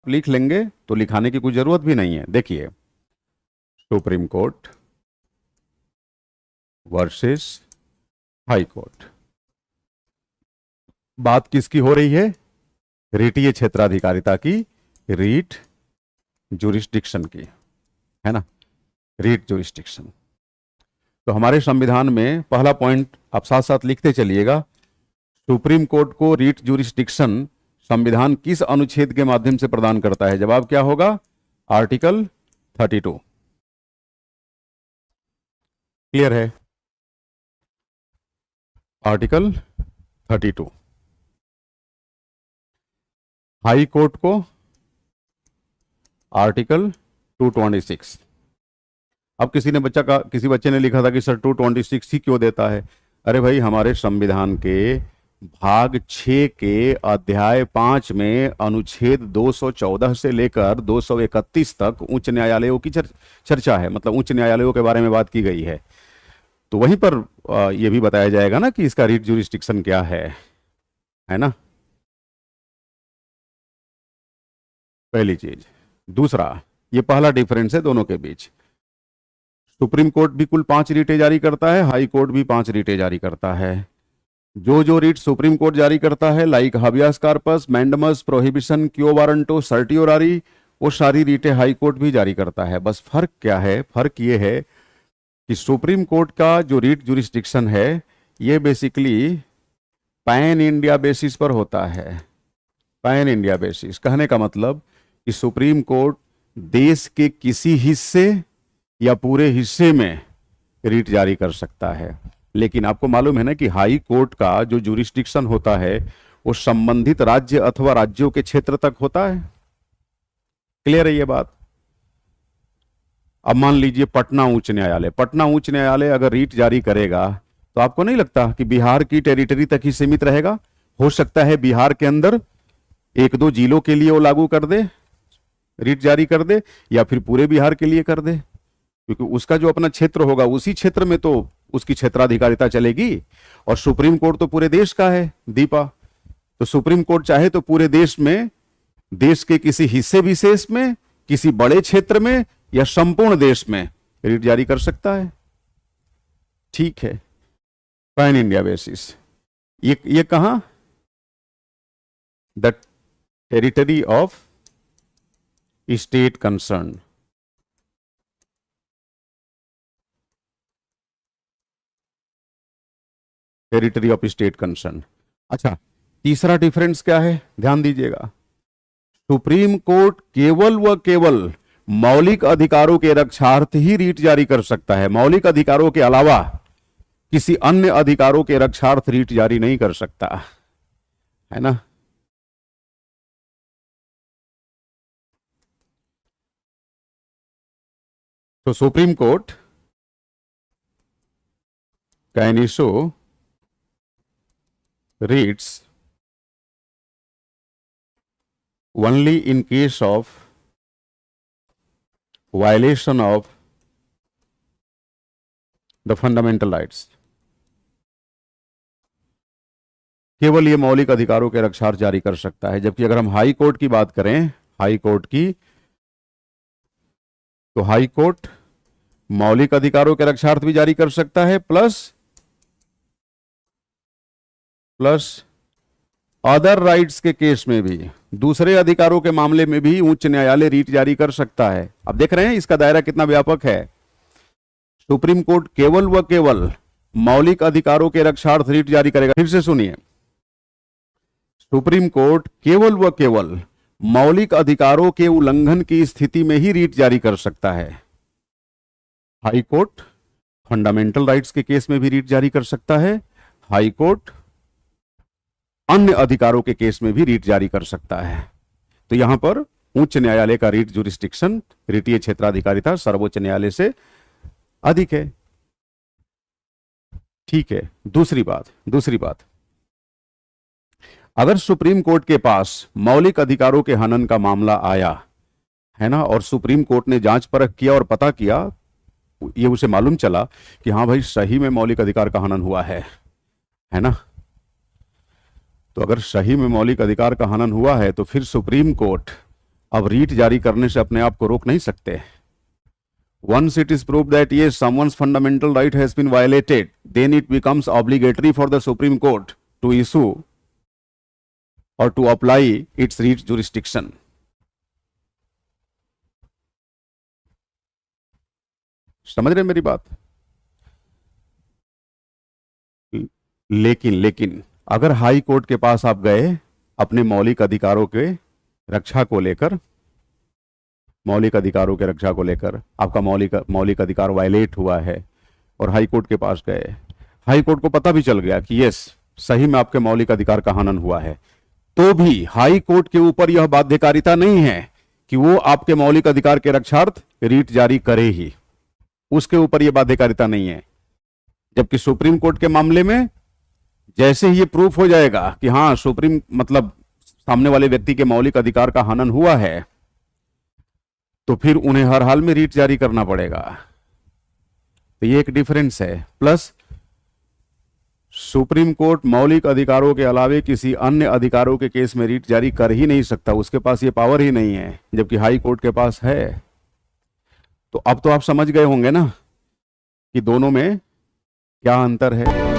लिख लेंगे तो लिखाने की कोई जरूरत भी नहीं है। देखिए, supreme court versus high court, बात किसकी हो रही है? रीटीय क्षेत्राधिकारिता की, रीट जुरिस्डिक्शन की, है ना, रीट जुरिस्डिक्शन। तो हमारे संविधान में पहला पॉइंट आप साथ साथ लिखते चलिएगा, सुप्रीम कोर्ट को रीट जुरिस्डिक्शन संविधान किस अनुच्छेद के माध्यम से प्रदान करता है? जवाब क्या होगा? आर्टिकल 32। क्लियर है? आर्टिकल 32। हाई कोर्ट को आर्टिकल 226। अब किसी बच्चे ने लिखा था कि सर 226 ही क्यों देता है? अरे भाई, हमारे संविधान के भाग 6 के अध्याय 5 में अनुच्छेद 214 से लेकर 231 तक उच्च न्यायालयों की चर्चा है, मतलब उच्च न्यायालयों के बारे में बात की गई है। तो वहीं पर यह भी बताया जाएगा ना कि इसका रीट जुरिस्डिक्शन क्या है ना, पहली चीज। दूसरा, ये पहला डिफरेंस है दोनों के बीच। सुप्रीम कोर्ट भी कुल 5 रीटें जारी करता है, हाई कोर्ट भी 5 रीटें जारी करता है। जो रीट सुप्रीम कोर्ट जारी करता है, like habeas corpus, mandamus, prohibition, quo warranto, certiorari, वो सारी रीटें हाई कोर्ट भी जारी करता है। बस फर्क क्या है? फर्क ये है कि सुप्रीम कोर्ट का जो रीट जुरिस्डिक्शन है, ये बेसिकली पैन इंडिया बेसिस पर होता है। पैन इंडिया बेसिस कहने का मतलब कि सुप्रीम कोर्ट देश के किसी हिस्से या पूरे हिस्से में रीट जारी कर सकता है। लेकिन आपको मालूम है ना कि हाई कोर्ट का जो जुरिस्डिक्शन होता है वो संबंधित राज्य अथवा राज्यों के क्षेत्र तक होता है। क्लियर है ये बात? अब मान लीजिए पटना उच्च न्यायालय अगर रीट जारी करेगा तो आपको नहीं लगता कि बिहार की टेरिटरी तक ही सीमित रहेगा? हो सकता है बिहार के अंदर 1-2 जिलों के लिए वो लागू कर दे, रीट जारी कर दे, या फिर पूरे बिहार के लिए कर दे, क्योंकि उसका जो अपना क्षेत्र होगा उसी क्षेत्र में तो उसकी क्षेत्राधिकारिता चलेगी। और सुप्रीम कोर्ट तो पूरे देश का है दीपा। तो सुप्रीम कोर्ट चाहे तो पूरे देश में, देश के किसी हिस्से विशेष में, किसी बड़े क्षेत्र में या संपूर्ण देश में रीट जारी कर सकता है। ठीक है, पैन इंडिया बेसिस। ये कहां? The territory of state concern. Territory of state concern. अच्छा, तीसरा डिफरेंस क्या है? ध्यान दीजिएगा, सुप्रीम कोर्ट केवल व केवल मौलिक अधिकारों के रक्षार्थ ही रीट जारी कर सकता है। मौलिक अधिकारों के अलावा किसी अन्य अधिकारों के रक्षार्थ रीट जारी नहीं कर सकता, है ना। तो supreme court can issue रीट्स only in case of violation of the fundamental rights। केवल ये मौलिक अधिकारों के रक्षार्थ जारी कर सकता है। जबकि अगर हम हाई कोर्ट की बात करें, हाई कोर्ट की, तो हाई कोर्ट मौलिक अधिकारों के रक्षार्थ भी जारी कर सकता है, प्लस अदर राइट्स के केस में भी, दूसरे अधिकारों के मामले में भी उच्च न्यायालय रीट जारी कर सकता है। अब देख रहे हैं इसका दायरा कितना व्यापक है। सुप्रीम कोर्ट केवल व केवल मौलिक अधिकारों के रक्षार्थ रीट जारी करेगा। फिर से सुनिए, सुप्रीम कोर्ट केवल व केवल मौलिक अधिकारों के उल्लंघन की स्थिति में ही रीट जारी कर सकता है। हाई कोर्ट फंडामेंटल राइट्स के केस में भी रीट जारी कर सकता है। हाई कोर्ट अन्य अधिकारों के केस में भी रीट जारी कर सकता है। तो यहां पर उच्च न्यायालय का रीट जुरिस्डिक्शन, रीटीय क्षेत्राधिकारिता सर्वोच्च न्यायालय से अधिक है। ठीक है, दूसरी बात, अगर सुप्रीम कोर्ट के पास मौलिक अधिकारों के हनन का मामला आया है ना, और सुप्रीम कोर्ट ने जांच परख किया और पता किया, ये उसे मालूम चला कि हां भाई सही में मौलिक अधिकार का हनन हुआ है ना, तो अगर सही में मौलिक अधिकार का हनन हुआ है तो फिर सुप्रीम कोर्ट अब रीट जारी करने से अपने आप को रोक नहीं सकते। Once it is proved that yes, someone's fundamental right has been violated, then it becomes obligatory for the Supreme Court to issue or to apply its writ jurisdiction. समझ रहे मेरी बात? लेकिन अगर हाई कोर्ट के पास आप गए अपने मौलिक अधिकारों के रक्षा को लेकर, आपका मौलिक अधिकार वायलेट हुआ है और हाई कोर्ट के पास गए, हाई कोर्ट को पता भी चल गया कि यस सही में आपके मौलिक अधिकार का हनन हुआ है, तो भी हाई कोर्ट के ऊपर यह बाध्यकारिता नहीं है कि वो आपके मौलिक अधिकार के रक्षार्थ रीट जारी करे ही, उसके ऊपर यह बाध्यकारिता नहीं है। जबकि सुप्रीम कोर्ट के मामले में जैसे ही ये प्रूफ हो जाएगा कि हाँ सामने वाले व्यक्ति के मौलिक अधिकार का हनन हुआ है, तो फिर उन्हें हर हाल में रीट जारी करना पड़ेगा। तो ये एक डिफरेंस है। प्लस सुप्रीम कोर्ट मौलिक अधिकारों के अलावे किसी अन्य अधिकारों के केस में रीट जारी कर ही नहीं सकता, उसके पास ये पावर ही नहीं है, जबकि हाई कोर्ट के पास है। तो अब तो आप समझ गए होंगे ना कि दोनों में क्या अंतर है।